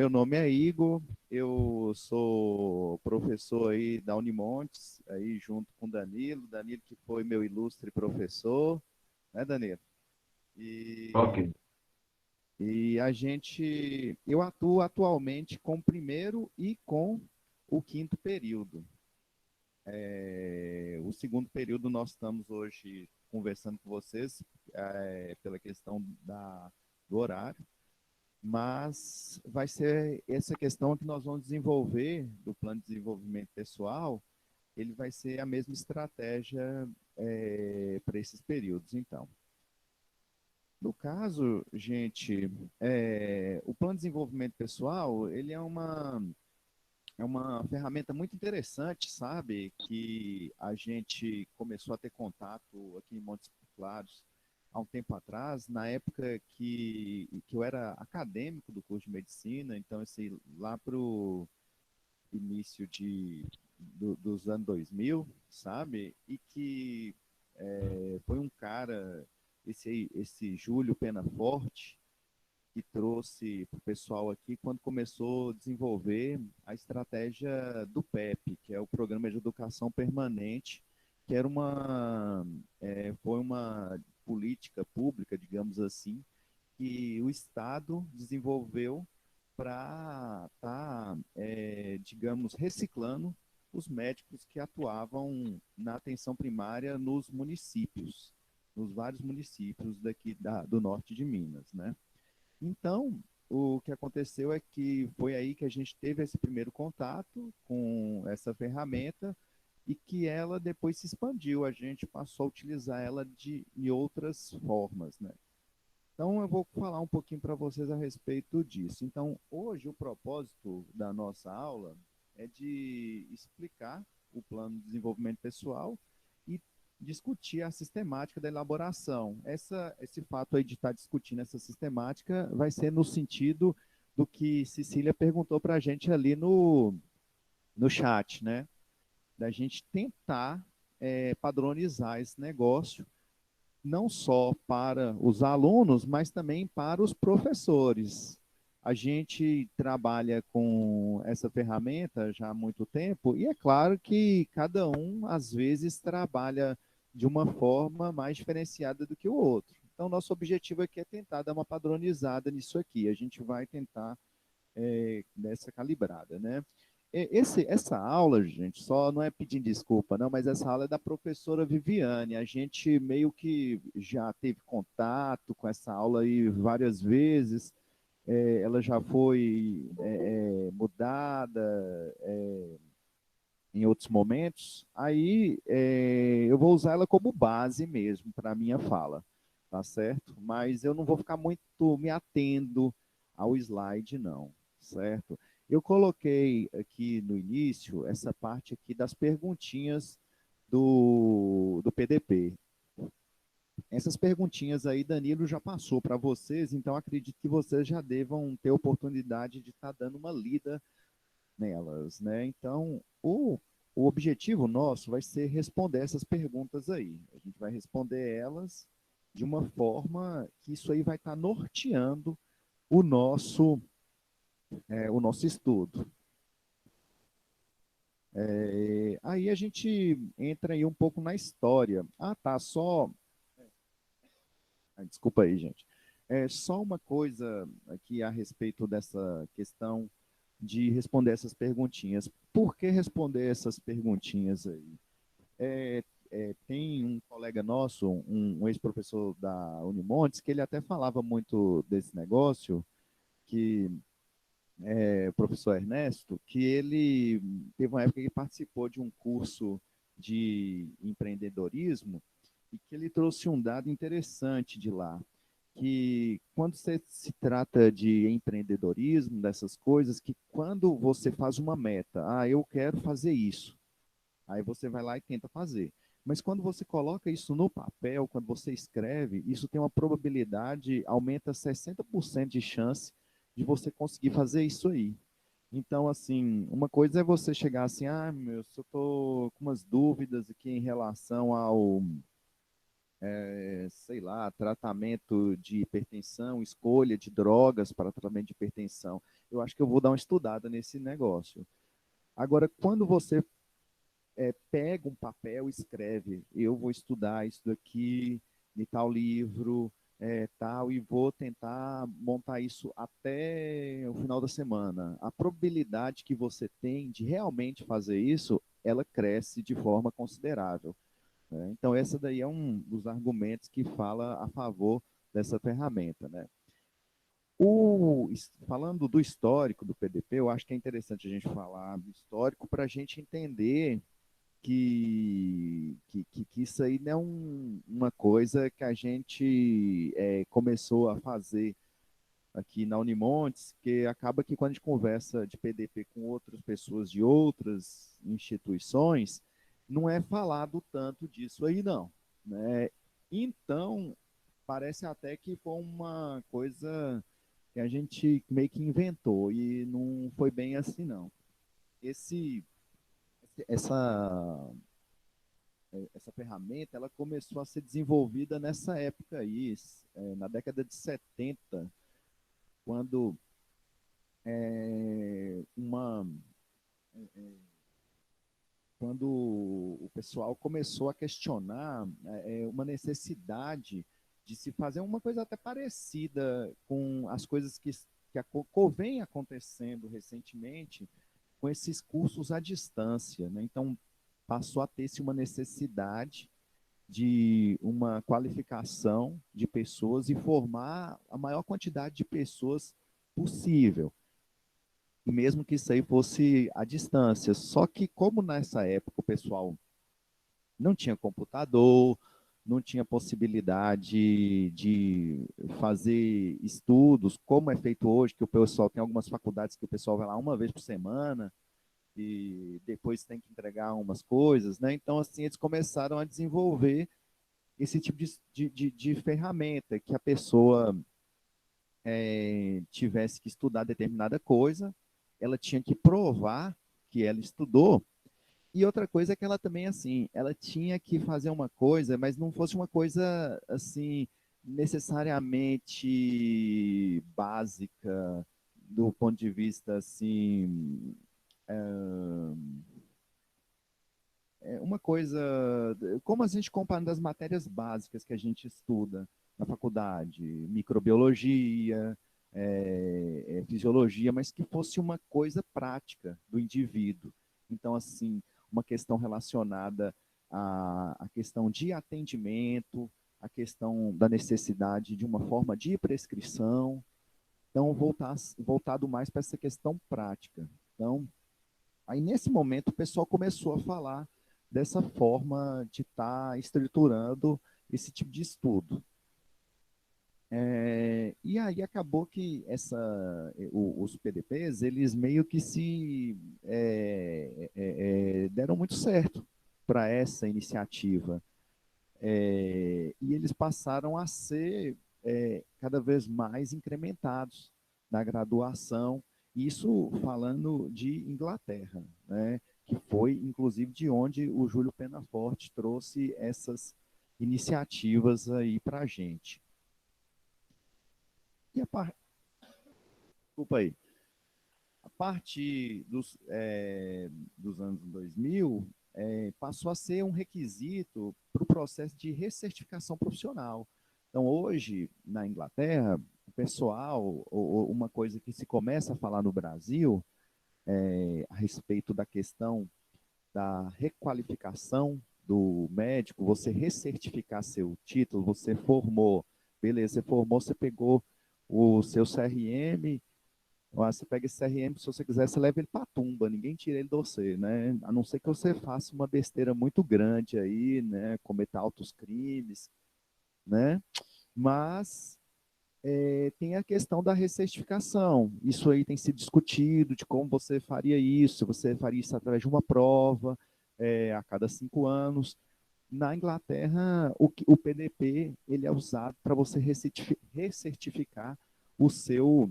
meu nome é Igor, eu sou professor aí da Unimontes, aí junto com Danilo que foi meu ilustre professor, né, Danilo? Ok. E, eu atuo atualmente com o primeiro e com o quinto período. O segundo período nós estamos hoje conversando com vocês pela questão do horário, mas vai ser essa questão que nós vamos desenvolver do plano de desenvolvimento pessoal, ele vai ser a mesma estratégia para esses períodos, então. No caso, gente, o plano de desenvolvimento pessoal, ele é uma ferramenta muito interessante, sabe? Que a gente começou a ter contato aqui em Montes Claros há um tempo atrás, na época que eu era acadêmico do curso de medicina, então, assim, lá para o início dos anos 2000, sabe? E que foi um cara, esse Júlio Penaforte, que trouxe para o pessoal aqui quando começou a desenvolver a estratégia do PEP, que é o Programa de Educação Permanente, que foi uma política pública, digamos assim, que o Estado desenvolveu para estar, digamos, reciclando os médicos que atuavam na atenção primária nos municípios, nos vários municípios daqui do norte de Minas, né? Então, o que aconteceu é que foi aí que a gente teve esse primeiro contato com essa ferramenta e que ela depois se expandiu, a gente passou a utilizar ela de outras formas, né? Então, eu vou falar um pouquinho para vocês a respeito disso. Então, hoje o propósito da nossa aula é de explicar o plano de desenvolvimento pessoal e discutir a sistemática da elaboração. Esse fato aí de estar discutindo essa sistemática vai ser no sentido do que Cecília perguntou para a gente ali no chat, né? Da gente tentar padronizar esse negócio não só para os alunos, mas também para os professores. A gente trabalha com essa ferramenta já há muito tempo e é claro que cada um, às vezes, trabalha de uma forma mais diferenciada do que o outro. Então, nosso objetivo aqui é tentar dar uma padronizada nisso aqui. A gente vai tentar nessa calibrada, né? Essa aula, gente, só não é pedindo desculpa, não, mas essa aula é da professora Viviane. A gente meio que já teve contato com essa aula aí várias vezes. Ela já foi mudada em outros momentos. Aí eu vou usar ela como base mesmo para a minha fala, tá certo? Mas eu não vou ficar muito me atendo ao slide, não, certo? Eu coloquei aqui no início essa parte aqui das perguntinhas do PDP. Essas perguntinhas aí, Danilo já passou para vocês, então acredito que vocês já devam ter oportunidade de estar dando uma lida nelas, né? Então, o objetivo nosso vai ser responder essas perguntas aí. A gente vai responder elas de uma forma que isso aí vai estar norteando o o nosso estudo. Aí a gente entra aí um pouco na história. Ah, tá, só. Desculpa aí, gente. Só uma coisa aqui a respeito dessa questão de responder essas perguntinhas. Por que responder essas perguntinhas aí? Tem um colega nosso, um ex-professor da Unimontes, que ele até falava muito desse negócio, que o professor Ernesto, que ele teve uma época que participou de um curso de empreendedorismo e que ele trouxe um dado interessante de lá, que quando se trata de empreendedorismo, dessas coisas, que quando você faz uma meta, eu quero fazer isso, aí você vai lá e tenta fazer. Mas quando você coloca isso no papel, quando você escreve, isso tem uma probabilidade, aumenta 60% de chance de você conseguir fazer isso aí. Então, assim, uma coisa é você chegar assim, meu, eu estou com umas dúvidas aqui em relação sei lá, tratamento de hipertensão, escolha de drogas para tratamento de hipertensão. Eu acho que eu vou dar uma estudada nesse negócio. Agora, quando você pega um papel, escreve, eu vou estudar isso daqui, de tal livro, tal, e vou tentar montar isso até o final da semana. A probabilidade que você tem de realmente fazer isso, ela cresce de forma considerável, né? Então, essa daí é um dos argumentos que fala a favor dessa ferramenta, né? Falando do histórico do PDP, eu acho que é interessante a gente falar do histórico para a gente entender que isso aí não é uma coisa que a gente começou a fazer aqui na Unimontes, que acaba que quando a gente conversa de PDP com outras pessoas de outras instituições, não é falado tanto disso aí não, né? Então, parece até que foi uma coisa que a gente meio que inventou e não foi bem assim não. Esse, essa essa ferramenta ela começou a ser desenvolvida nessa época aí, na década de 70, quando é, uma quando o pessoal começou a questionar uma necessidade de se fazer uma coisa até parecida com as coisas vem acontecendo recentemente com esses cursos à distância, né? Então passou a ter-se uma necessidade de uma qualificação de pessoas e formar a maior quantidade de pessoas possível, mesmo que isso aí fosse à distância. Só que como nessa época o pessoal não tinha computador, não tinha possibilidade de fazer estudos, como é feito hoje, que o pessoal tem algumas faculdades que o pessoal vai lá uma vez por semana e depois tem que entregar umas coisas, né? Então, assim, eles começaram a desenvolver esse tipo de ferramenta, que a pessoa tivesse que estudar determinada coisa, ela tinha que provar que ela estudou, e outra coisa é que ela também, assim, ela tinha que fazer uma coisa, mas não fosse uma coisa, assim, necessariamente básica, do ponto de vista, assim, uma coisa, como a gente compara das matérias básicas que a gente estuda na faculdade, microbiologia, fisiologia, mas que fosse uma coisa prática do indivíduo. Então, assim, uma questão relacionada à questão de atendimento, a questão da necessidade de uma forma de prescrição, então voltado mais para essa questão prática. Então, aí, nesse momento, o pessoal começou a falar dessa forma de estar estruturando esse tipo de estudo. E aí acabou que os PDPs, eles meio que deram muito certo para essa iniciativa. E eles passaram a ser cada vez mais incrementados na graduação, isso falando de Inglaterra, né? Que foi, inclusive, de onde o Júlio Penaforte trouxe essas iniciativas aí para a gente. E desculpa aí, a partir dos anos 2000, passou a ser um requisito para o processo de recertificação profissional. Então, hoje, na Inglaterra, o pessoal, uma coisa que se começa a falar no Brasil, a respeito da questão da requalificação do médico, você recertificar seu título, você formou, beleza, você formou, você pegou o seu CRM. Você pega esse CRM, se você quiser, você leva ele para a tumba, ninguém tira ele de você, né? A não ser que você faça uma besteira muito grande aí, né? Cometa altos crimes, né? Mas tem a questão da recertificação. Isso aí tem sido discutido, de como você faria isso, você faria isso através de uma prova, a cada 5 anos. Na Inglaterra, o PDP ele é usado para você recertificar o seu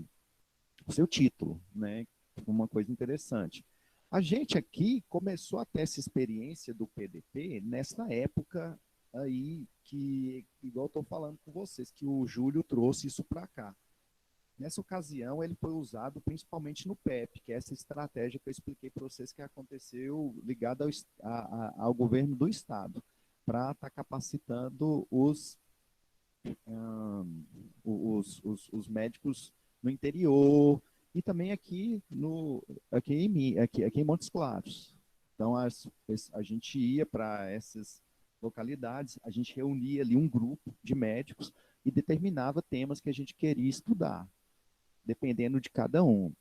título, né? Uma coisa interessante. A gente aqui começou a ter essa experiência do PDP nessa época, aí que, igual eu estou falando com vocês, que o Júlio trouxe isso para cá. Nessa ocasião, ele foi usado principalmente no PEP, que é essa estratégia que eu expliquei para vocês que aconteceu ligada ao governo do Estado, para estar capacitando os médicos no interior e também aqui em Montes Claros. Então, a gente ia para essas localidades, a gente reunia ali um grupo de médicos e determinava temas que a gente queria estudar, dependendo de cada um.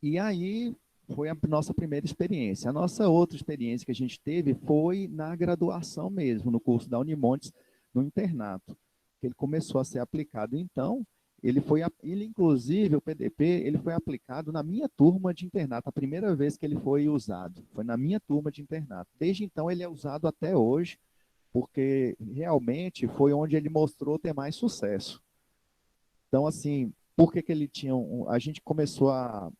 E aí foi a nossa primeira experiência. A nossa outra experiência que a gente teve foi na graduação mesmo, no curso da Unimontes, no internato, que ele começou a ser aplicado. Então, ele inclusive, o PDP, ele foi aplicado na minha turma de internato, a primeira vez que ele foi usado, foi na minha turma de internato. Desde então, ele é usado até hoje, porque realmente foi onde ele mostrou ter mais sucesso. Então, assim, por que que ele tinha a gente começou a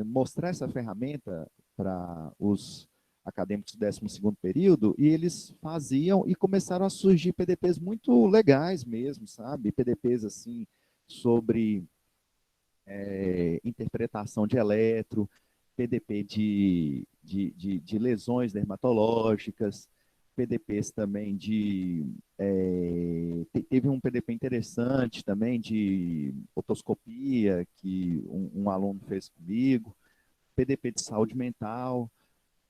mostrar essa ferramenta para os acadêmicos do 12º período e eles faziam e começaram a surgir PDPs muito legais mesmo, sabe? PDPs assim sobre interpretação de eletro, PDP de lesões dermatológicas, PDPs também teve um PDP interessante também de otoscopia, que um aluno fez comigo, PDP de saúde mental,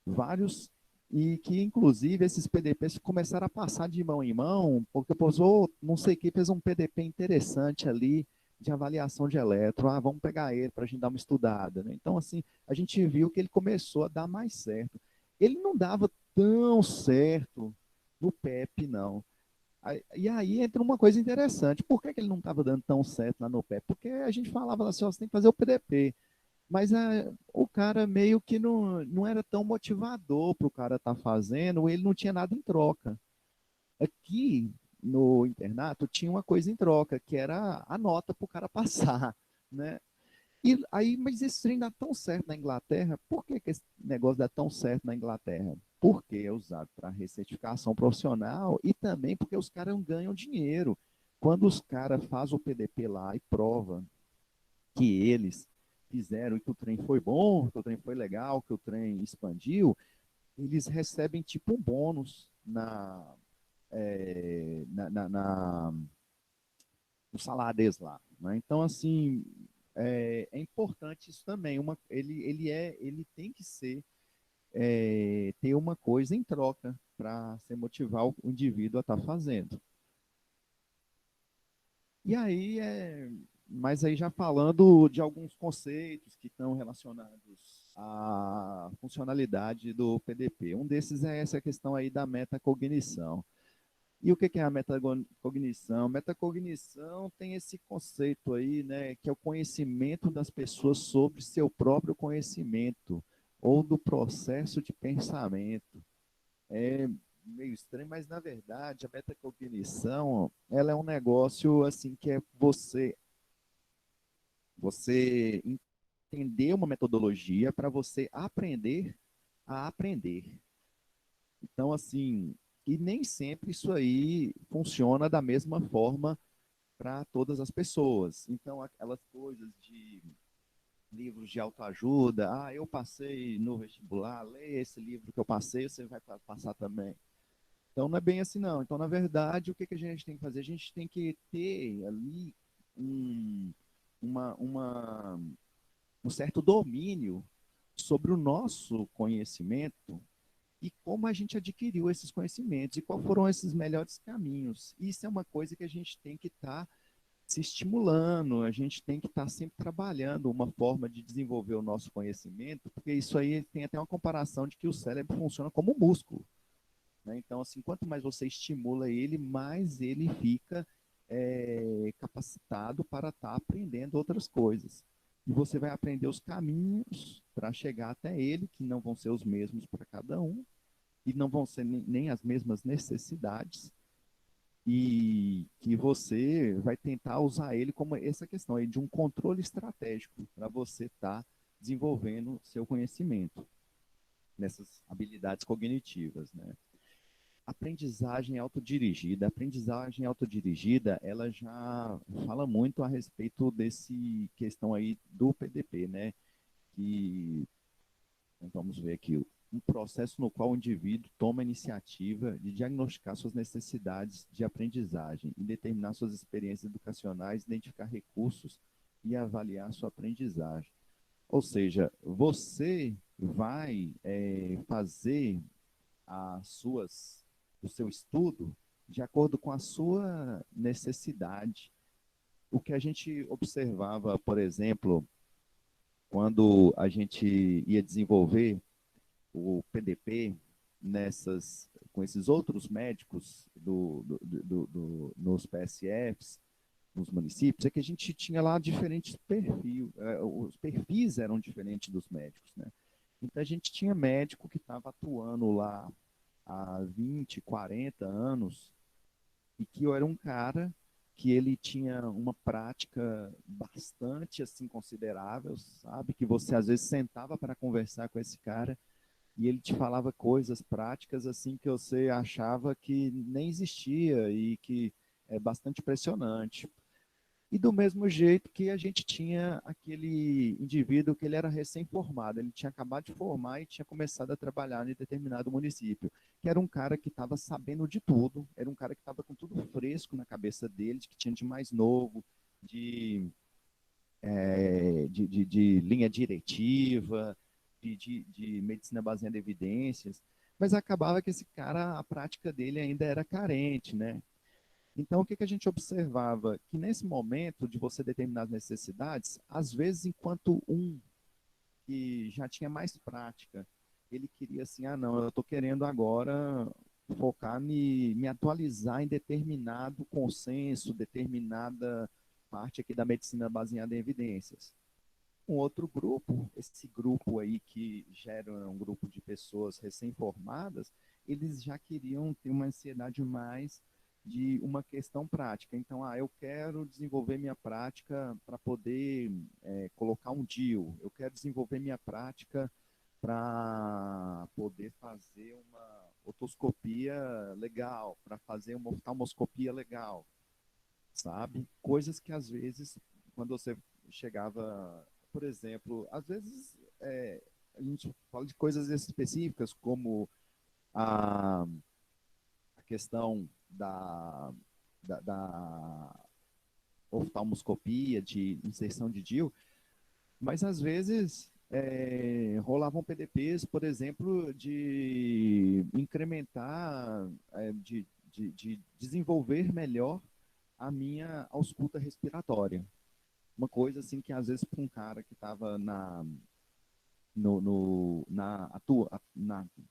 vários, e que inclusive esses PDPs começaram a passar de mão em mão, porque o professor, não sei o que, fez um PDP interessante ali de avaliação de eletro, vamos pegar ele para a gente dar uma estudada, né? Então, assim, a gente viu que ele começou a dar mais certo. Ele não dava tão certo no PEP, não. E aí entra uma coisa interessante. Por que, que ele não estava dando tão certo lá no PEP? Porque a gente falava assim, ó, você tem que fazer o PDP. Mas o cara meio que não era tão motivador para o cara estar fazendo, ele não tinha nada em troca. Aqui no internato tinha uma coisa em troca, que era a nota para o cara passar, né? E aí, mas esse trem dá tão certo na Inglaterra, por que, que esse negócio dá tão certo na Inglaterra? Porque é usado para recertificação profissional e também porque os caras ganham dinheiro. Quando os caras fazem o PDP lá e prova que eles fizeram e que o trem foi bom, que o trem foi legal, que o trem expandiu, eles recebem tipo um bônus no salário deles lá. Né? Então, assim, é importante isso também. Ele tem que ter uma coisa em troca para se motivar o indivíduo a estar fazendo. E aí, mas aí já falando de alguns conceitos que estão relacionados à funcionalidade do PDP. Um desses é essa questão aí da metacognição. E o que é a metacognição? Metacognição tem esse conceito aí, né, que é o conhecimento das pessoas sobre seu próprio conhecimento ou do processo de pensamento. É meio estranho, mas na verdade a metacognição, ela é um negócio assim que é você entender uma metodologia para você aprender a aprender. Então, assim, e nem sempre isso aí funciona da mesma forma para todas as pessoas. Então, aquelas coisas de livros de autoajuda, eu passei no vestibular, lê esse livro que eu passei, você vai passar também. Então, não é bem assim, não. Então, na verdade, o que, que a gente tem que fazer? A gente tem que ter ali um, uma, uma, um certo domínio sobre o nosso conhecimento e como a gente adquiriu esses conhecimentos e quais foram esses melhores caminhos. Isso é uma coisa que a gente tem que estar se estimulando, a gente tem que estar sempre trabalhando uma forma de desenvolver o nosso conhecimento, porque isso aí tem até uma comparação de que o cérebro funciona como um músculo. Né? Então, assim, quanto mais você estimula ele, mais ele fica capacitado para estar aprendendo outras coisas. E você vai aprender os caminhos para chegar até ele, que não vão ser os mesmos para cada um, e não vão ser nem as mesmas necessidades, e que você vai tentar usar ele como essa questão aí de um controle estratégico para você estar desenvolvendo seu conhecimento nessas habilidades cognitivas, né? aprendizagem autodirigida. A aprendizagem autodirigida, ela já fala muito a respeito desse questão aí do PDP, né? Que, vamos ver aqui, um processo no qual o indivíduo toma a iniciativa de diagnosticar suas necessidades de aprendizagem e determinar suas experiências educacionais, identificar recursos e avaliar sua aprendizagem. Ou seja, você vai fazer o seu estudo de acordo com a sua necessidade. O que a gente observava, por exemplo, quando a gente ia desenvolver o PDP com esses outros médicos nos PSFs, nos municípios, é que a gente tinha lá diferentes perfis, os perfis eram diferentes dos médicos, né? Então a gente tinha médico que estava atuando lá há 20, 40 anos, e que eu era um cara que ele tinha uma prática bastante assim considerável, sabe? Que você às vezes sentava para conversar com esse cara e ele te falava coisas práticas assim que você achava que nem existia e que é bastante impressionante. E do mesmo jeito que a gente tinha aquele indivíduo que ele era recém-formado, ele tinha acabado de formar e tinha começado a trabalhar em determinado município, que era um cara que estava sabendo de tudo, era um cara que estava com tudo fresco na cabeça dele, que tinha de mais novo, de, de linha diretiva, de medicina baseada em evidências, mas acabava que esse cara, a prática dele ainda era carente, né? Então, o que que a gente observava? Que nesse momento de você determinar as necessidades, às vezes, enquanto um que já tinha mais prática, ele queria assim, ah, não, eu estou querendo agora focar me atualizar em determinado consenso, determinada parte aqui da medicina baseada em evidências. Um outro grupo, esse grupo aí que gera um grupo de pessoas recém-formadas, eles já queriam ter uma ansiedade mais de uma questão prática. Então, eu quero desenvolver minha prática para poder colocar um DIU, eu quero desenvolver minha prática para poder fazer uma otoscopia legal, para fazer uma oftalmoscopia legal, sabe? Coisas que às vezes, quando você chegava, por exemplo, às vezes a gente fala de coisas específicas, como a, a questão da oftalmoscopia, de inserção de DIU, mas às vezes rolavam PDPs, por exemplo, de incrementar, de desenvolver melhor a minha ausculta respiratória. Uma coisa assim que às vezes para um cara que estava na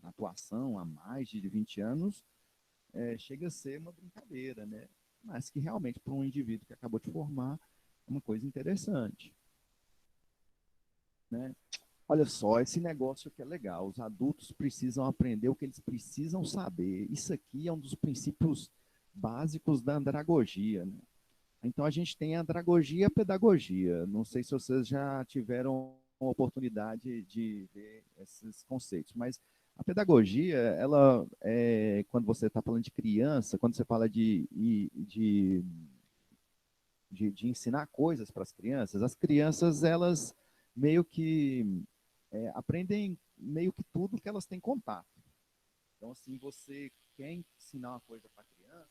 atuação há mais de 20 anos, chega a ser uma brincadeira, né? Mas que realmente para um indivíduo que acabou de formar é uma coisa interessante, né? Olha só, esse negócio que é legal. Os adultos precisam aprender o que eles precisam saber. Isso aqui é um dos princípios básicos da andragogia, né? Então a gente tem a andragogia e a pedagogia. Não sei se vocês já tiveram a oportunidade de ver esses conceitos, mas a pedagogia, ela quando você está falando de criança, quando você fala de ensinar coisas para as crianças elas meio que aprendem meio que tudo que elas têm contato. Então, assim, você quer ensinar uma coisa para a criança,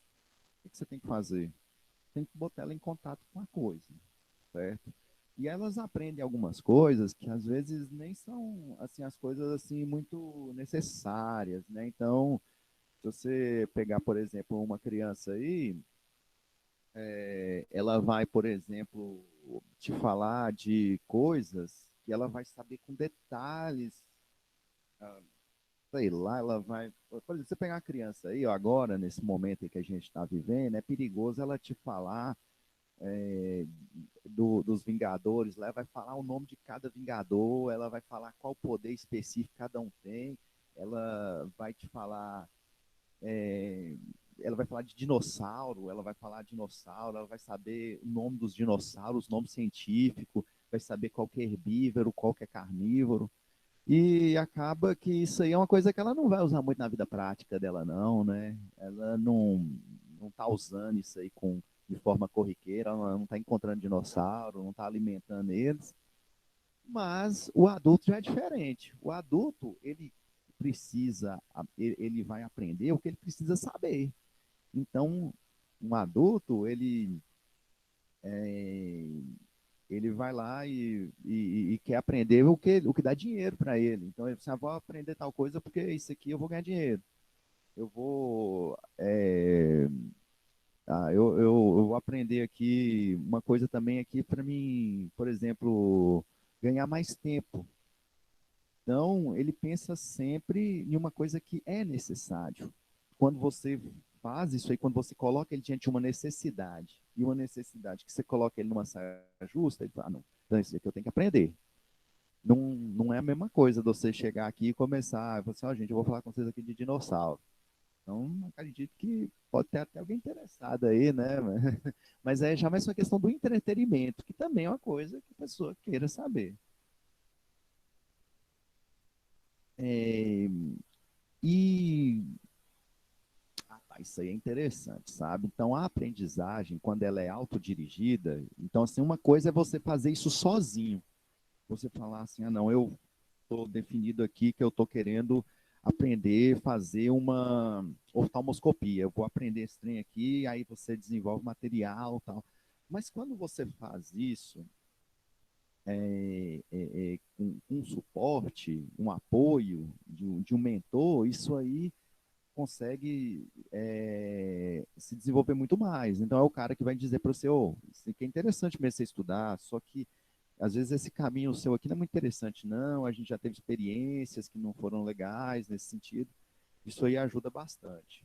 o que você tem que fazer? Tem que botar ela em contato com a coisa, certo? E elas aprendem algumas coisas que às vezes nem são assim as coisas assim muito necessárias, né? Então, se você pegar, por exemplo, uma criança aí, ela vai, por exemplo, te falar de coisas que ela vai saber com detalhes, ah, sei lá, ela vai. Por exemplo, você pegar uma criança aí, ó, agora, nesse momento em que a gente está vivendo, é perigoso ela te falar é, dos Vingadores, lá vai falar o nome de cada Vingador, ela vai falar qual poder específico cada um tem, ela vai te falar, é, ela vai falar de dinossauro, ela vai falar de dinossauro, ela vai saber o nome dos dinossauros, nome científico, vai saber qual que é herbívoro, qual que é carnívoro. E acaba que isso aí é uma coisa que ela não vai usar muito na vida prática dela, não, né? Ela não está usando isso aí de forma corriqueira, ela não está encontrando dinossauro, não está alimentando eles. Mas o adulto já é diferente. O adulto, ele precisa, ele vai aprender o que ele precisa saber. Então, um adulto, é, ele vai lá e quer aprender o que dá dinheiro para ele. Então, ele fala, vou aprender tal coisa porque isso aqui eu vou ganhar dinheiro. Eu vou, eu vou aprender aqui uma coisa também aqui para mim, por exemplo, ganhar mais tempo. Então, ele pensa sempre em uma coisa que é necessário. Quando você faz isso aí, quando você coloca ele diante de uma necessidade, e uma necessidade que você coloca ele numa saia justa, ele fala, não, então isso aqui eu tenho que aprender. Não é a mesma coisa de você chegar aqui e começar, e falar assim, ó, gente, eu vou falar com vocês aqui de dinossauro. Então, acredito que pode ter até alguém interessado aí, né? Mas é já mais uma questão do entretenimento, que também é uma coisa que a pessoa queira saber. É, e isso aí é interessante, sabe? Então, a aprendizagem, quando ela é autodirigida, então, assim, uma coisa é você fazer isso sozinho. Você falar assim, ah, não, eu estou definido aqui que eu estou querendo aprender a fazer uma oftalmoscopia. Eu vou aprender esse trem aqui, aí você desenvolve material e tal. Mas quando você faz isso com um suporte, um apoio de um mentor, isso aí consegue se desenvolver muito mais. Então é o cara que vai dizer para você, oh, isso aqui é interessante mesmo você estudar, só que às vezes esse caminho seu aqui não é muito interessante, não. A gente já teve experiências que não foram legais nesse sentido. Isso aí ajuda bastante.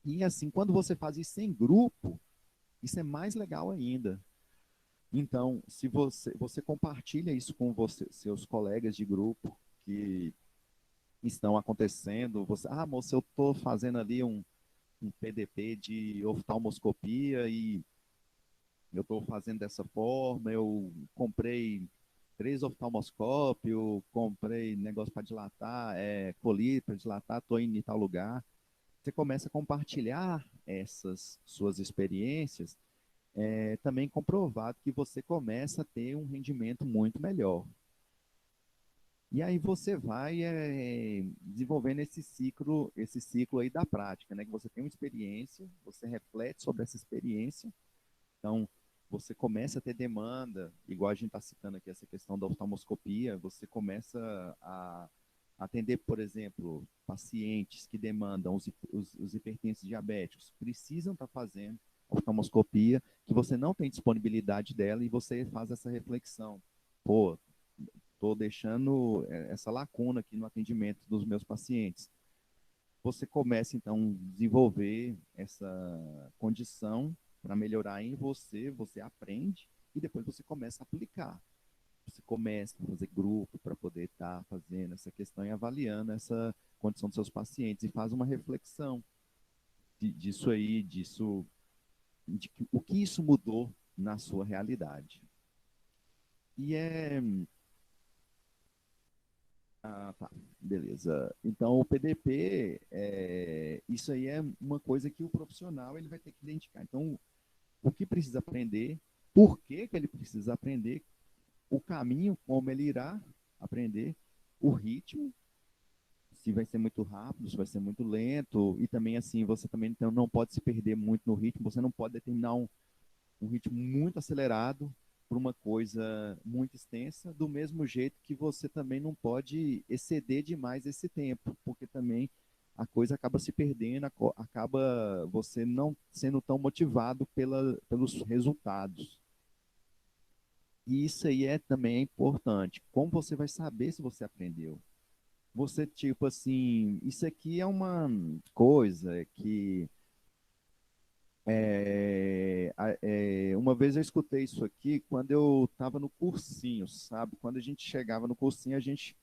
E assim, quando você faz isso em grupo, isso é mais legal ainda. Então, se você compartilha isso com seus colegas de grupo que estão acontecendo, você, ah, moça, eu estou fazendo ali um PDP de oftalmoscopia e eu estou fazendo dessa forma, eu comprei 3 oftalmoscópios, eu comprei negócio para dilatar, colírio para dilatar, estou indo em tal lugar. Você começa a compartilhar essas suas experiências, também comprovado que você começa a ter um rendimento muito melhor. E aí você vai desenvolvendo esse ciclo aí da prática, né? Que você tem uma experiência, você reflete sobre essa experiência, então você começa a ter demanda, igual a gente está citando aqui essa questão da oftalmoscopia, você começa a atender, por exemplo, pacientes que demandam os hipertensos diabéticos, precisam estar fazendo oftalmoscopia, que você não tem disponibilidade dela e você faz essa reflexão. Pô, estou deixando essa lacuna aqui no atendimento dos meus pacientes. Você começa, então, a desenvolver essa condição para melhorar em você, você aprende e depois você começa a aplicar. Você começa a fazer grupo para poder estar fazendo essa questão e avaliando essa condição dos seus pacientes e faz uma reflexão disso aí, o que isso mudou na sua realidade. E tá, beleza. Então, o PDP, isso aí é uma coisa que o profissional ele vai ter que identificar. Então, o que precisa aprender, por que que ele precisa aprender, o caminho, como ele irá aprender, o ritmo, se vai ser muito rápido, se vai ser muito lento, e também assim, você também então, não pode se perder muito no ritmo, você não pode determinar um ritmo muito acelerado para uma coisa muito extensa, do mesmo jeito que você também não pode exceder demais esse tempo, porque também a coisa acaba se perdendo, acaba você não sendo tão motivado pelos resultados. E isso aí também é importante. Como você vai saber se você aprendeu? Você, tipo assim, isso aqui é uma coisa que uma vez eu escutei isso aqui quando eu estava no cursinho, sabe? Quando a gente chegava no cursinho, a gente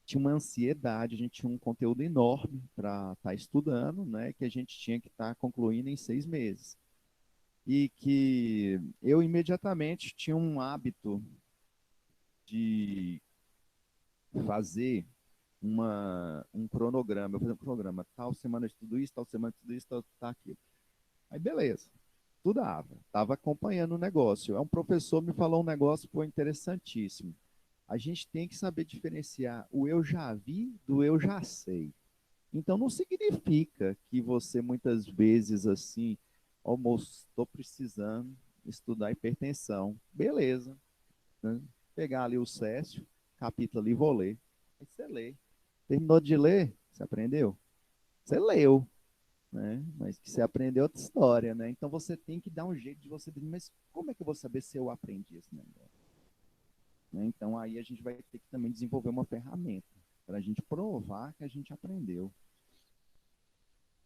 tinha uma ansiedade, a gente tinha um conteúdo enorme para estar estudando, né? Que a gente tinha que estar concluindo em 6 meses. E que eu imediatamente tinha um hábito de fazer um cronograma. Eu vou fazer um cronograma. Tal semana eu estudo isso, tal semana eu estudo isso, tal aquilo. Aí, beleza. Estudava. Estava acompanhando o negócio. Um professor me falou um negócio que foi interessantíssimo. A gente tem que saber diferenciar o eu já vi do eu já sei. Então, não significa que você muitas vezes assim, ó, moço, estou precisando estudar hipertensão. Beleza, né? Pegar ali o Cécio, capítulo ali, vou ler. Aí você lê. Terminou de ler? Você aprendeu? Você leu, né? Mas que você aprendeu outra história, né? Então você tem que dar um jeito de você dizer, mas como é que eu vou saber se eu aprendi esse negócio? Né? Então aí a gente vai ter que também desenvolver uma ferramenta para a gente provar que a gente aprendeu.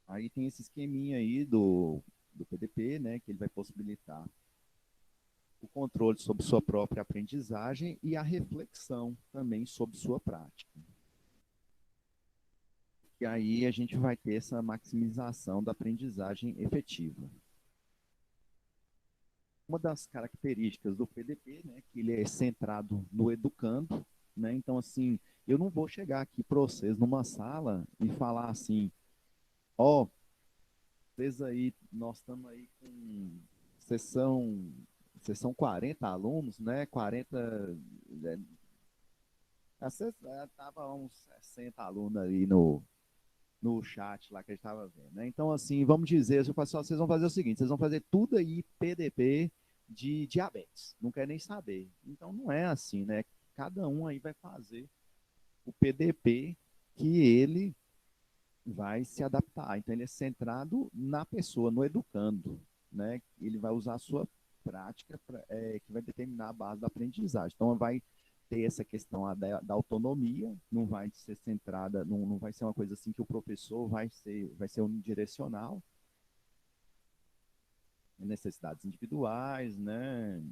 Aí tem esse esqueminha aí do PDP, né? Que ele vai possibilitar o controle sobre sua própria aprendizagem e a reflexão também sobre sua prática. E aí a gente vai ter essa maximização da aprendizagem efetiva. Uma das características do PDP, né, que ele é centrado no educando, né? Então assim, eu não vou chegar aqui para vocês numa sala e falar assim, ó, oh, vocês aí, nós estamos aí com sessão, sessão 40 alunos, né? 40, estava uns 60 alunos ali no chat lá que a gente estava vendo, né? Então, assim, vamos dizer, eu falo, vocês vão fazer o seguinte, vocês vão fazer tudo aí PDP de diabetes, não quer nem saber. Então, não é assim, né? Cada um aí vai fazer o PDP que ele vai se adaptar. Então, ele é centrado na pessoa, no educando, né? Ele vai usar a sua prática que vai determinar a base da aprendizagem. Então, vai ter essa questão da autonomia, não vai ser centrada, não vai ser uma coisa assim que o professor vai ser unidirecional, necessidades individuais, né?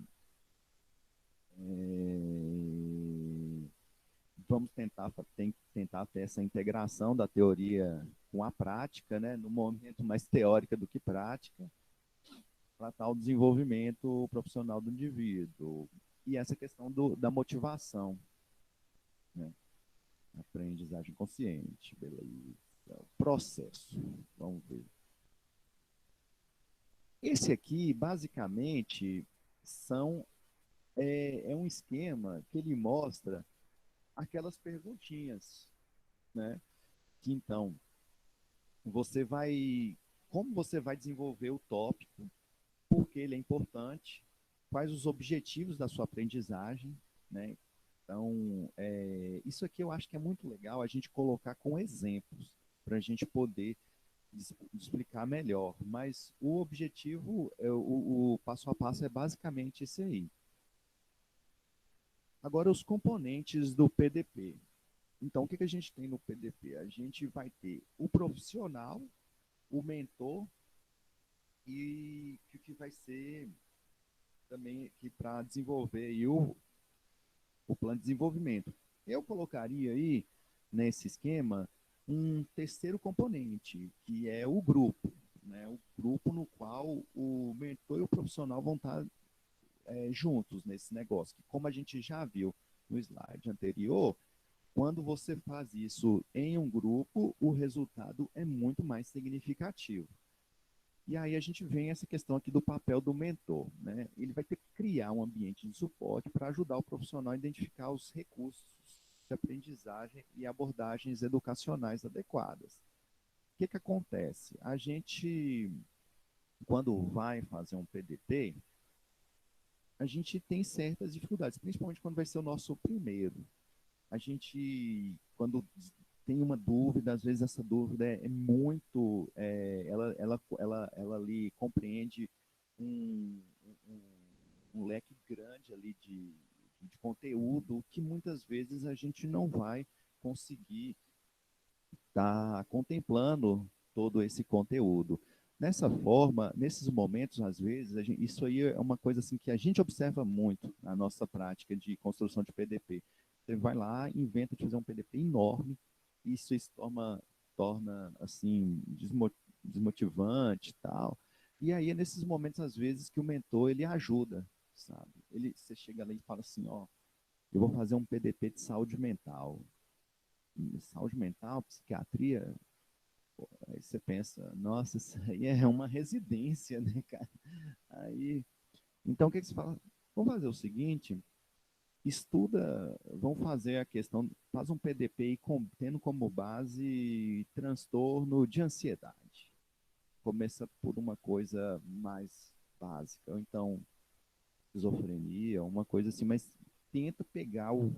Vamos tentar ter essa integração da teoria com a prática, né? No momento mais teórica do que prática, para tal desenvolvimento profissional do indivíduo. E essa questão da motivação, né? Aprendizagem consciente, beleza. Processo, vamos ver. Esse aqui, basicamente, é um esquema que ele mostra aquelas perguntinhas, né? Que então, você vai, como você vai desenvolver o tópico, por que ele é importante, quais os objetivos da sua aprendizagem, né? Então, isso aqui eu acho que é muito legal a gente colocar com exemplos, para a gente poder explicar melhor. Mas o objetivo, o passo a passo é basicamente esse aí. Agora, os componentes do PDP. Então, o que a gente tem no PDP? A gente vai ter o profissional, o mentor e o que vai ser também que para desenvolver aí o plano de desenvolvimento. Eu colocaria aí, nesse esquema, um terceiro componente, que é o grupo. Né? O grupo no qual o mentor e o profissional vão estar juntos nesse negócio. Que como a gente já viu no slide anterior, quando você faz isso em um grupo, o resultado é muito mais significativo. E aí a gente vem essa questão aqui do papel do mentor, né? Ele vai ter que criar um ambiente de suporte para ajudar o profissional a identificar os recursos de aprendizagem e abordagens educacionais adequadas. O que acontece? A gente, quando vai fazer um PDP, a gente tem certas dificuldades, principalmente quando vai ser o nosso primeiro. A gente, quando tem uma dúvida, às vezes essa dúvida é muito, ela ali compreende um, um, um leque grande ali de conteúdo que muitas vezes a gente não vai conseguir estar contemplando todo esse conteúdo. Nessa forma, nesses momentos, às vezes, isso aí é uma coisa assim que a gente observa muito na nossa prática de construção de PDP. Você vai lá, inventa de fazer um PDP enorme, isso torna assim, desmotivante e tal. E aí é nesses momentos, às vezes, que o mentor, ele ajuda, sabe? Você chega ali e fala assim, ó, eu vou fazer um PDP de saúde mental. Saúde mental, psiquiatria, aí você pensa, nossa, isso aí é uma residência, né, cara? Aí, então, o que você fala? Vamos fazer o seguinte, estuda, vamos fazer a questão, faz um PDP tendo como base transtorno de ansiedade. Começa por uma coisa mais básica, ou então esquizofrenia, uma coisa assim, mas tenta pegar o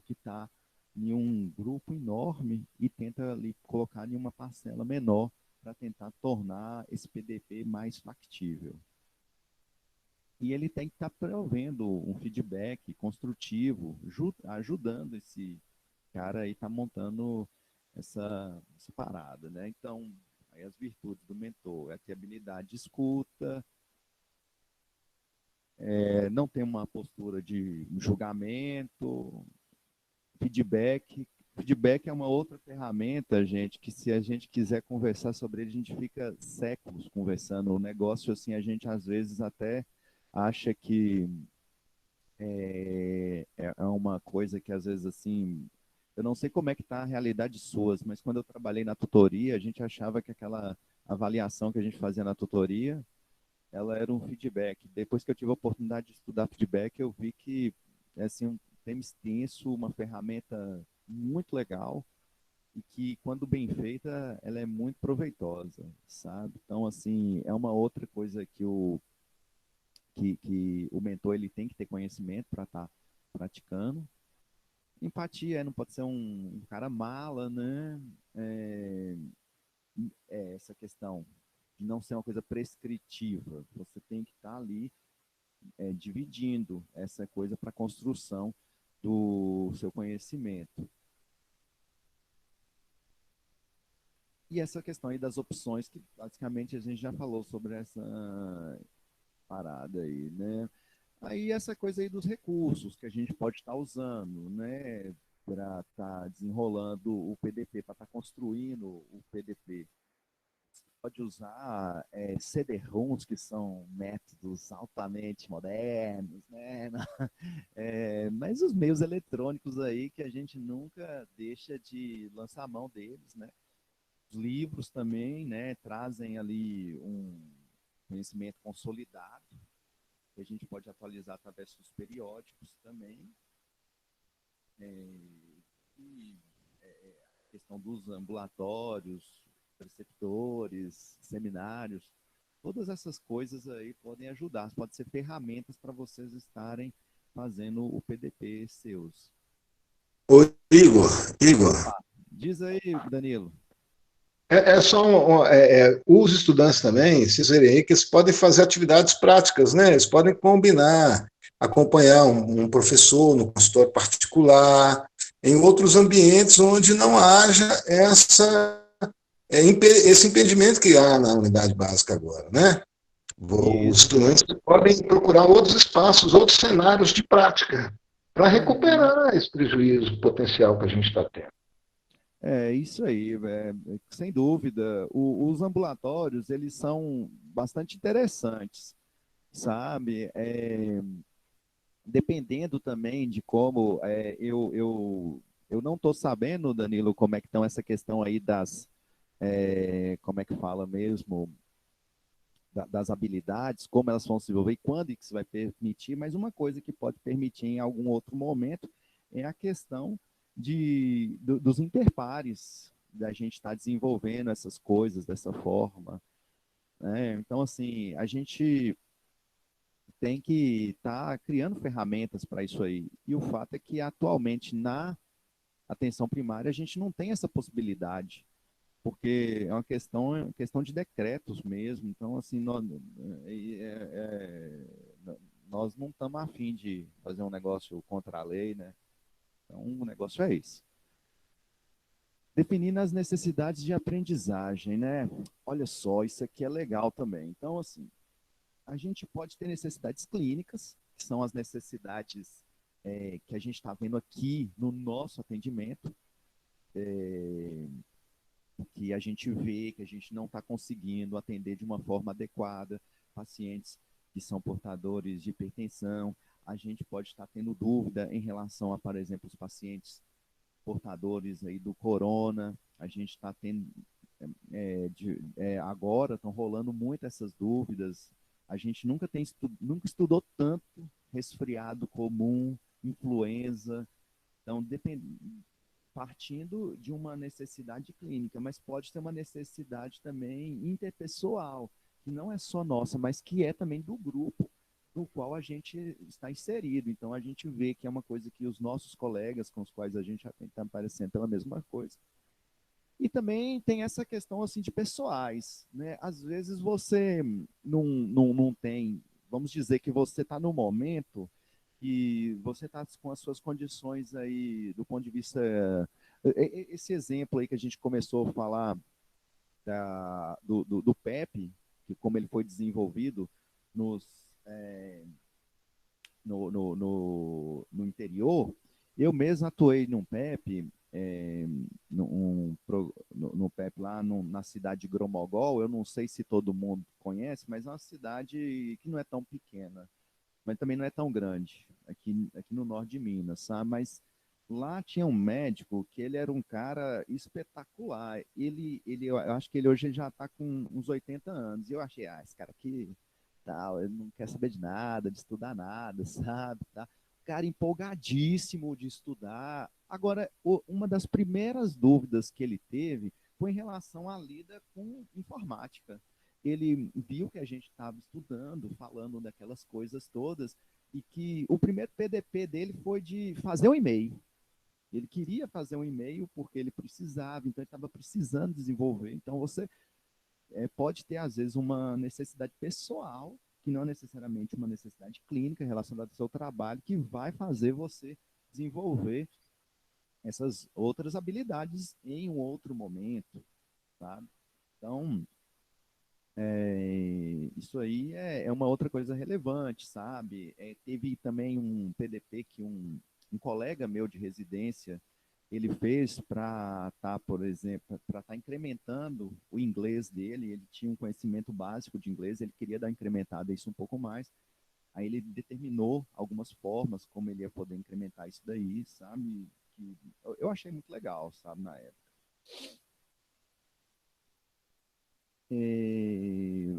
que está em um grupo enorme e tenta ali colocar em uma parcela menor para tentar tornar esse PDP mais factível. E ele tem que estar provendo um feedback construtivo, ajudando esse cara aí tá montando essa parada, né? Então, aí as virtudes do mentor é ter habilidade de escuta, não ter uma postura de julgamento, feedback. Feedback é uma outra ferramenta, gente, que se a gente quiser conversar sobre ele, a gente fica séculos conversando. O negócio, assim, a gente às vezes até acha que é uma coisa que às vezes assim, eu não sei como é que está a realidade suas, mas quando eu trabalhei na tutoria, a gente achava que aquela avaliação que a gente fazia na tutoria, ela era um feedback. Depois que eu tive a oportunidade de estudar feedback, eu vi que é assim, um tema extenso, uma ferramenta muito legal e que, quando bem feita, ela é muito proveitosa, sabe? Então, assim, é uma outra coisa que o mentor ele tem que ter conhecimento para estar praticando. Empatia, não pode ser um cara mala, né? É, essa questão de não ser uma coisa prescritiva. Você tem que estar ali dividindo essa coisa para a construção do seu conhecimento. E essa questão aí das opções, que basicamente a gente já falou sobre essa parada aí, né? Aí essa coisa aí dos recursos que a gente pode estar usando, né? Para estar desenrolando o PDP, para estar construindo o PDP. Pode usar CD-ROMs, que são métodos altamente modernos, né? Mas os meios eletrônicos aí que a gente nunca deixa de lançar a mão deles, né? Os livros também, né? Trazem ali um conhecimento consolidado, que a gente pode atualizar através dos periódicos também. E a questão dos ambulatórios, preceptores, seminários, todas essas coisas aí podem ajudar, podem ser ferramentas para vocês estarem fazendo o PDP seus. Ô, Igor, Opa, diz aí, Danilo. é só os estudantes também, se verem aí, que eles podem fazer atividades práticas, né? Eles podem combinar, acompanhar um professor no consultório particular, em outros ambientes onde não haja esse impedimento que há na unidade básica agora, né? Os Isso. estudantes podem procurar outros espaços, outros cenários de prática, para Uhum. recuperar esse prejuízo potencial que a gente está tendo. É isso aí, sem dúvida. Os ambulatórios, eles são bastante interessantes, sabe? Dependendo também de como eu não estou sabendo, Danilo, como é que estão essa questão aí como é que fala mesmo, das habilidades, como elas vão se desenvolver e quando isso vai permitir, mas uma coisa que pode permitir em algum outro momento é a questão dos interpares, da gente estar desenvolvendo essas coisas dessa forma, né? Então, assim, a gente tem que estar criando ferramentas para isso aí. E o fato é que, atualmente, na atenção primária, a gente não tem essa possibilidade, porque é uma questão de decretos mesmo. Então, assim, nós não estamos afim de fazer um negócio contra a lei, né? Então, o negócio é esse. Definindo as necessidades de aprendizagem, né? Olha só, isso aqui é legal também. Então, assim, a gente pode ter necessidades clínicas, que são as necessidades que a gente está vendo aqui no nosso atendimento, que a gente vê que a gente não está conseguindo atender de uma forma adequada pacientes que são portadores de hipertensão, a gente pode estar tendo dúvida em relação a, por exemplo, os pacientes portadores aí do corona, a gente está tendo, agora estão rolando muito essas dúvidas, a gente nunca estudou tanto resfriado comum, influenza, então partindo de uma necessidade clínica, mas pode ter uma necessidade também interpessoal, que não é só nossa, mas que é também do grupo no qual a gente está inserido. Então a gente vê que é uma coisa que os nossos colegas com os quais a gente está aparecendo pela mesma coisa. E também tem essa questão assim de pessoais, né? Às vezes você não tem, vamos dizer que você está no momento que você está com as suas condições aí do ponto de vista, esse exemplo aí que a gente começou a falar do PEP, que como ele foi desenvolvido nos, é, no interior, eu mesmo atuei num PEP, no PEP lá na cidade de Gromogol, eu não sei se todo mundo conhece, mas é uma cidade que não é tão pequena, mas também não é tão grande, aqui no norte de Minas, sabe? Mas lá tinha um médico que ele era um cara espetacular. Eu acho que ele hoje já está com uns 80 anos. E eu achei, esse cara aqui, tal, ele não quer saber de nada, de estudar nada, sabe? Tá? Cara empolgadíssimo de estudar. Agora, uma das primeiras dúvidas que ele teve foi em relação à lida com informática. Ele viu que a gente estava estudando, falando daquelas coisas todas, e que o primeiro PDP dele foi de fazer um e-mail. Ele queria fazer um e-mail porque ele precisava, então ele estava precisando desenvolver. Então você pode ter, às vezes, uma necessidade pessoal, que não é necessariamente uma necessidade clínica relacionada ao seu trabalho, que vai fazer você desenvolver essas outras habilidades em um outro momento, sabe? Então, isso aí é uma outra coisa relevante, sabe? Teve também um PDP que um colega meu de residência ele fez para estar, por exemplo, para estar incrementando o inglês dele. Ele tinha um conhecimento básico de inglês, ele queria dar incrementada isso um pouco mais. Aí ele determinou algumas formas como ele ia poder incrementar isso daí, sabe? Que eu achei muito legal, sabe, na época.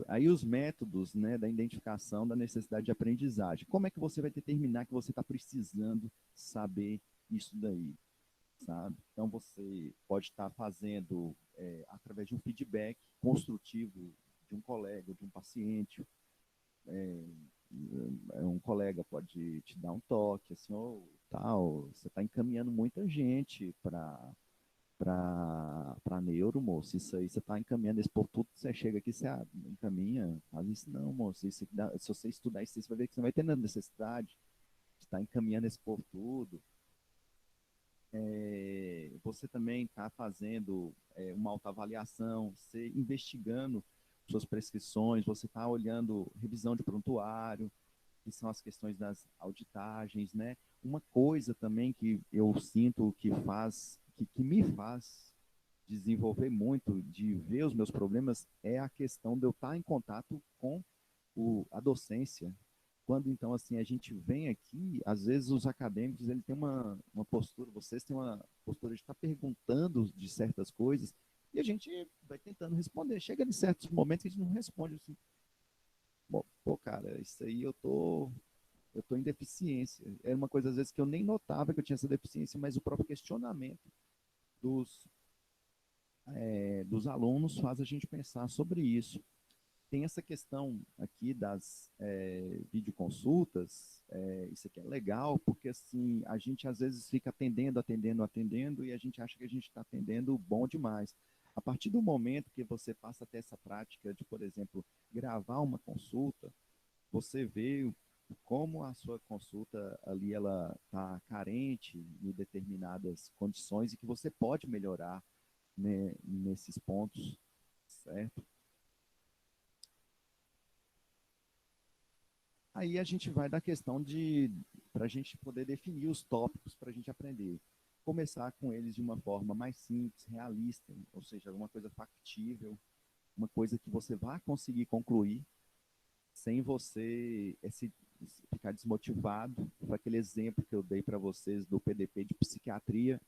Aí os métodos, né, da identificação da necessidade de aprendizagem. Como é que você vai determinar que você está precisando saber isso daí, sabe? Então você pode estar fazendo através de um feedback construtivo de um colega, de um paciente. Um colega pode te dar um toque, assim, tal, você está encaminhando muita gente para neuro, moço. Isso aí você está encaminhando esse por tudo que você chega aqui, você encaminha, faz isso não, moço. Isso se você estudar isso, você vai ver que você não vai ter necessidade de estar encaminhando esse por tudo. Você também está fazendo uma autoavaliação, você investigando suas prescrições, você está olhando revisão de prontuário, que são as questões das auditagens, né? Uma coisa também que eu sinto que me faz desenvolver muito, de ver os meus problemas, é a questão de eu estar em contato com a docência. Quando, então, assim, a gente vem aqui, às vezes os acadêmicos, ele tem uma postura, vocês têm uma postura de estar perguntando de certas coisas, e a gente vai tentando responder. Chega em certos momentos que a gente não responde, assim, pô, cara, isso aí eu tô em deficiência. Era uma coisa, às vezes, que eu nem notava que eu tinha essa deficiência, mas o próprio questionamento dos, dos alunos faz a gente pensar sobre isso. Tem essa questão aqui das videoconsultas, isso aqui é legal, porque assim, a gente às vezes fica atendendo, e a gente acha que a gente está atendendo bom demais. A partir do momento que você passa a ter essa prática de, por exemplo, gravar uma consulta, você vê como a sua consulta ali ela está carente em determinadas condições e que você pode melhorar, né, nesses pontos, certo? Aí a gente vai da questão para a gente poder definir os tópicos para a gente aprender. Começar com eles de uma forma mais simples, realista, ou seja, uma coisa factível, uma coisa que você vai conseguir concluir sem você ficar desmotivado. Foi aquele exemplo que eu dei para vocês do PDP de psiquiatria,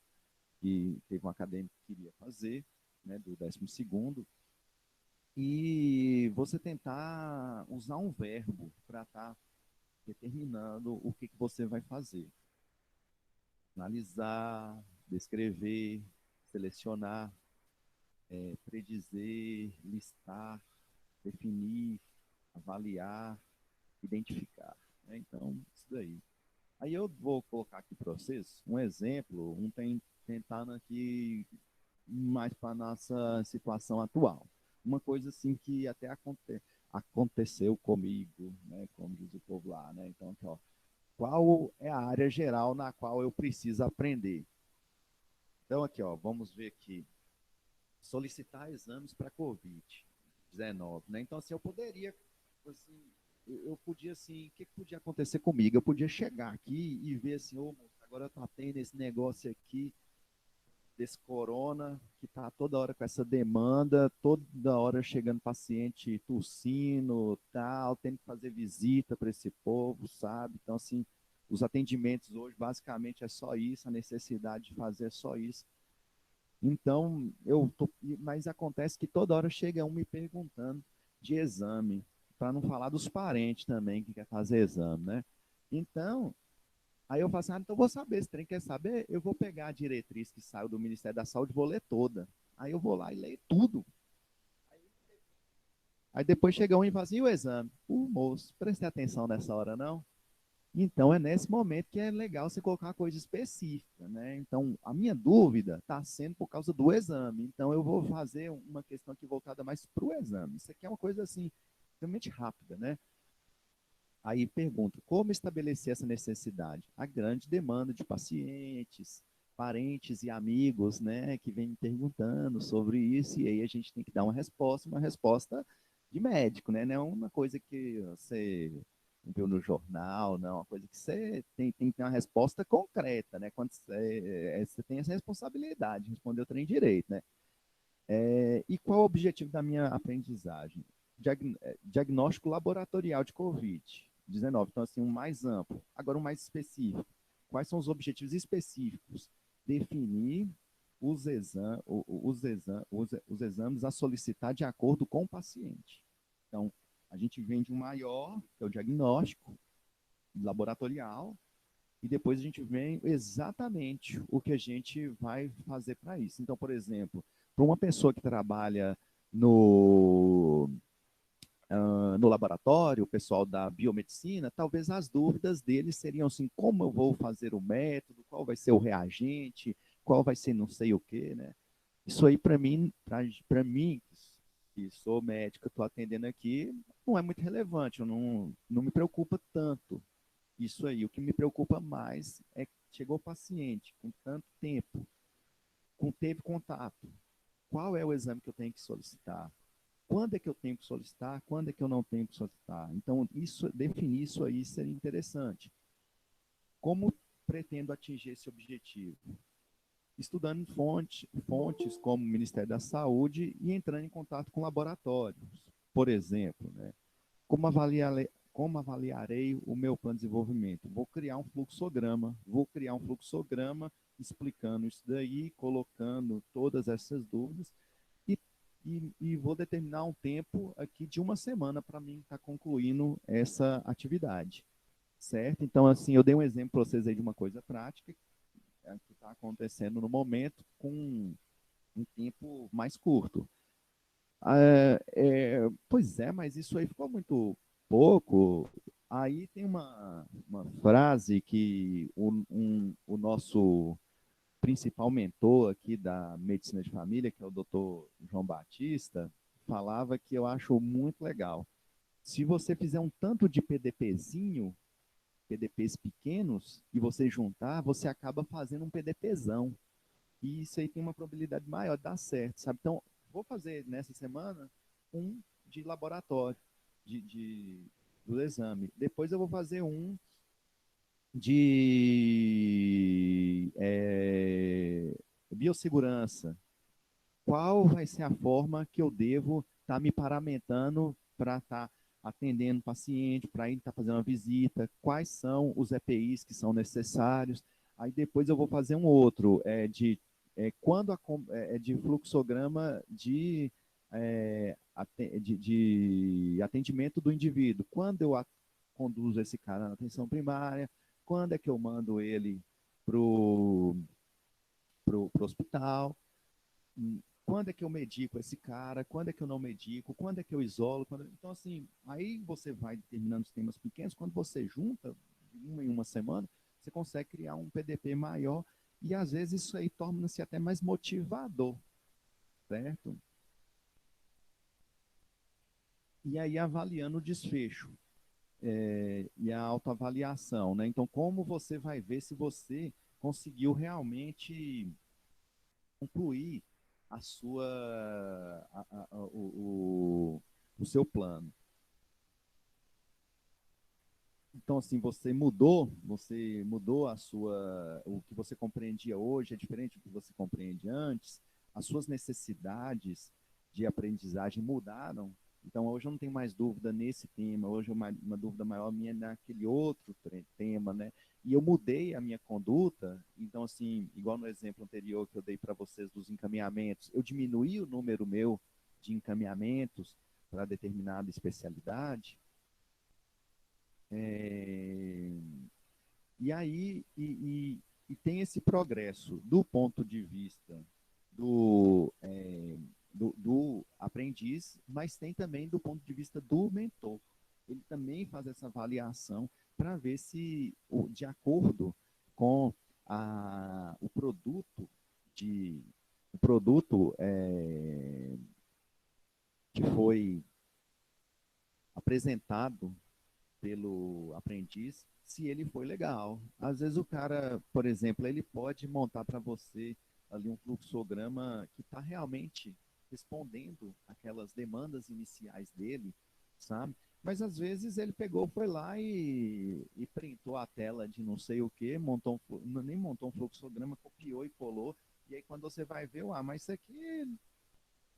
que teve um acadêmico que queria fazer, né, do 12º, e você tentar usar um verbo para estar determinando o que você vai fazer. Analisar, descrever, selecionar, predizer, listar, definir, avaliar, identificar, né? Então, isso daí. Aí eu vou colocar aqui para vocês um exemplo, tentando aqui mais para a nossa situação atual. Uma coisa assim que até aconteceu comigo, né, como diz o povo lá, né? Então, aqui, ó, qual é a área geral na qual eu preciso aprender? Então, aqui, ó, vamos ver aqui. Solicitar exames para Covid-19, né? Então, assim, eu poderia, assim, eu podia, assim, o que podia acontecer comigo? Eu podia chegar aqui e ver assim, ô, moço, agora tá tendo esse negócio aqui, desse corona, que tá toda hora com essa demanda, toda hora chegando paciente tossindo, tal, tendo que fazer visita para esse povo, sabe? Então, assim, os atendimentos hoje, basicamente, é só isso, a necessidade de fazer é só isso. Então, mas acontece que toda hora chega um me perguntando de exame, para não falar dos parentes também que quer fazer exame, né? Então, aí eu falo assim, então eu vou saber, se o trem quer saber, eu vou pegar a diretriz que saiu do Ministério da Saúde e vou ler toda. Aí eu vou lá e leio tudo. Aí depois chega um e fala assim, e o exame? Moço, preste atenção nessa hora, não? Então, é nesse momento que é legal você colocar uma coisa específica, né? Então, a minha dúvida está sendo por causa do exame. Então, eu vou fazer uma questão aqui voltada mais para o exame. Isso aqui é uma coisa, assim, extremamente rápida, né? Aí pergunta, como estabelecer essa necessidade? A grande demanda de pacientes, parentes e amigos, né, que vêm me perguntando sobre isso, e aí a gente tem que dar uma resposta de médico, né? Não é uma coisa que você viu no jornal, não, é uma coisa que você tem que ter uma resposta concreta, né? Quando você tem essa responsabilidade de responder o trem direito, né? E qual é o objetivo da minha aprendizagem? Diagnóstico laboratorial de Covid-19. Então, assim, um mais amplo. Agora, um mais específico. Quais são os objetivos específicos? Definir os exames a solicitar de acordo com o paciente. Então, a gente vem de um maior, que é o diagnóstico laboratorial, e depois a gente vem exatamente o que a gente vai fazer para isso. Então, por exemplo, para uma pessoa que trabalha no, no laboratório, o pessoal da biomedicina, talvez as dúvidas deles seriam assim, como eu vou fazer o método, qual vai ser o reagente, qual vai ser não sei o quê, né? Isso aí, para mim, que sou médico, estou atendendo aqui, não é muito relevante, eu não me preocupa tanto. Isso aí, o que me preocupa mais é que chegou o paciente com tanto tempo, teve contato. Qual é o exame que eu tenho que solicitar? Quando é que eu tenho que solicitar? Quando é que eu não tenho que solicitar? Então, definir isso aí seria interessante. Como pretendo atingir esse objetivo? Estudando fontes como o Ministério da Saúde e entrando em contato com laboratórios. Por exemplo, né? Como avaliarei o meu plano de desenvolvimento? Vou criar um fluxograma explicando isso daí, colocando todas essas dúvidas e, e vou determinar um tempo aqui de uma semana para mim estar concluindo essa atividade, certo? Então, assim, eu dei um exemplo para vocês aí de uma coisa prática que está acontecendo no momento com um tempo mais curto. Pois é, mas isso aí ficou muito pouco. Aí tem uma frase que o nosso principal mentor aqui da medicina de família, que é o doutor João Batista, falava que eu acho muito legal. Se você fizer um tanto de PDPzinho, PDPs pequenos, e você juntar, você acaba fazendo um PDPzão. E isso aí tem uma probabilidade maior de dar certo, sabe? Então, vou fazer nessa semana um de laboratório, do exame. Depois eu vou fazer um de biossegurança. Qual vai ser a forma que eu devo estar me paramentando para estar atendendo o paciente, para ele estar fazendo uma visita, quais são os EPIs que são necessários. Aí depois eu vou fazer um outro, de fluxograma de atendimento do indivíduo. Quando eu conduzo esse cara na atenção primária, quando é que eu mando ele para o hospital, quando é que eu medico esse cara, quando é que eu não medico, quando é que eu isolo. Então, assim, aí você vai determinando os temas pequenos, quando você junta em uma semana, você consegue criar um PDP maior e, às vezes, isso aí torna-se até mais motivador, certo? E aí, avaliando o desfecho e a autoavaliação, né? Então, como você vai ver se você conseguiu realmente concluir a sua, o seu plano. Então, assim, você mudou o que você compreendia hoje, é diferente do que você compreende antes, as suas necessidades de aprendizagem mudaram. Então, hoje eu não tenho mais dúvida nesse tema, hoje uma dúvida maior minha é naquele outro tema, né? E eu mudei a minha conduta, então, assim, igual no exemplo anterior que eu dei para vocês dos encaminhamentos, eu diminuí o número meu de encaminhamentos para determinada especialidade. É, e aí, e tem esse progresso do ponto de vista do aprendiz, mas tem também do ponto de vista do mentor. Ele também faz essa avaliação para ver se, de acordo com o produto, de, o produto que foi apresentado pelo aprendiz, se ele foi legal. Às vezes o cara, por exemplo, ele pode montar para você ali um fluxograma que está realmente respondendo aquelas demandas iniciais dele, sabe? Mas às vezes ele pegou, foi lá e printou a tela de não sei o que, nem montou um fluxograma, copiou e colou. E aí quando você vai ver, mas isso aqui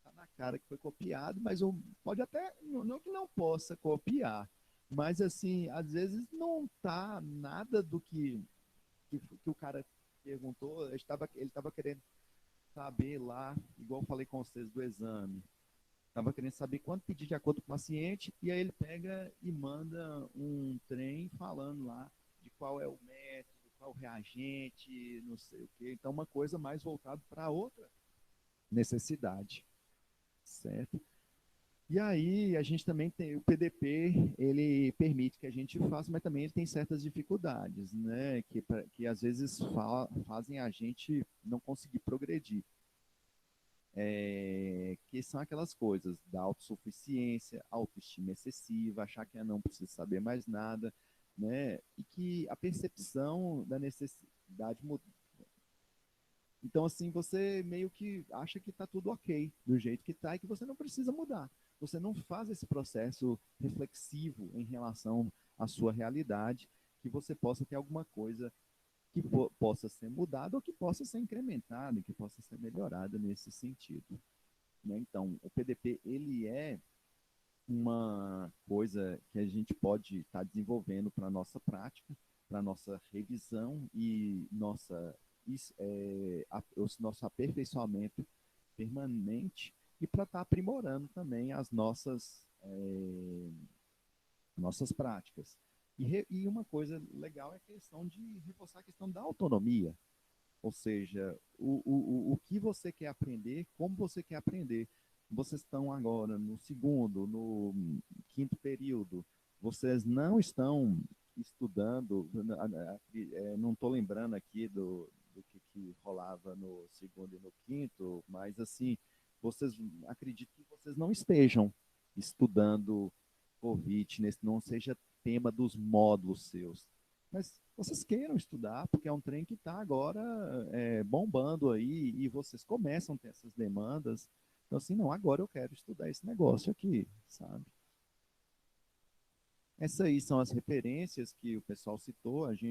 tá na cara que foi copiado, mas pode até, não que não possa copiar, mas assim, às vezes não tá nada do que o cara perguntou, ele estava querendo saber lá, igual eu falei com vocês do exame, estava querendo saber quanto pedir de acordo com o paciente, e aí ele pega e manda um trem falando lá de qual é o método, qual é o reagente, não sei o quê. Então, uma coisa mais voltada para outra necessidade, certo? E aí a gente também tem o PDP, ele permite que a gente faça, mas também ele tem certas dificuldades, né? Que às vezes fazem a gente não conseguir progredir. Que são aquelas coisas da autossuficiência, autoestima excessiva, achar que não precisa saber mais nada, né? E que a percepção da necessidade muda. Então, assim, você meio que acha que está tudo ok do jeito que está e que você não precisa mudar. Você não faz esse processo reflexivo em relação à sua realidade, que você possa ter alguma coisa que possa ser mudada ou que possa ser incrementada, que possa ser melhorada nesse sentido, né? Então, o PDP, ele é uma coisa que a gente pode estar desenvolvendo para a nossa prática, para a nossa revisão e nosso aperfeiçoamento permanente e para estar aprimorando também as nossas práticas. E uma coisa legal é a questão de reforçar a questão da autonomia, ou seja, o que você quer aprender, como você quer aprender. Vocês estão agora no segundo, no quinto período, vocês não estão estudando, não estou lembrando aqui do que rolava no segundo e no quinto, mas assim, vocês acredito que vocês não estejam estudando COVID, não seja tema dos módulos seus. Mas vocês queiram estudar, porque é um trem que está agora bombando aí, e vocês começam a ter essas demandas. Então, assim, não, agora eu quero estudar esse negócio aqui, sabe? Essas aí são as referências que o pessoal citou, a gente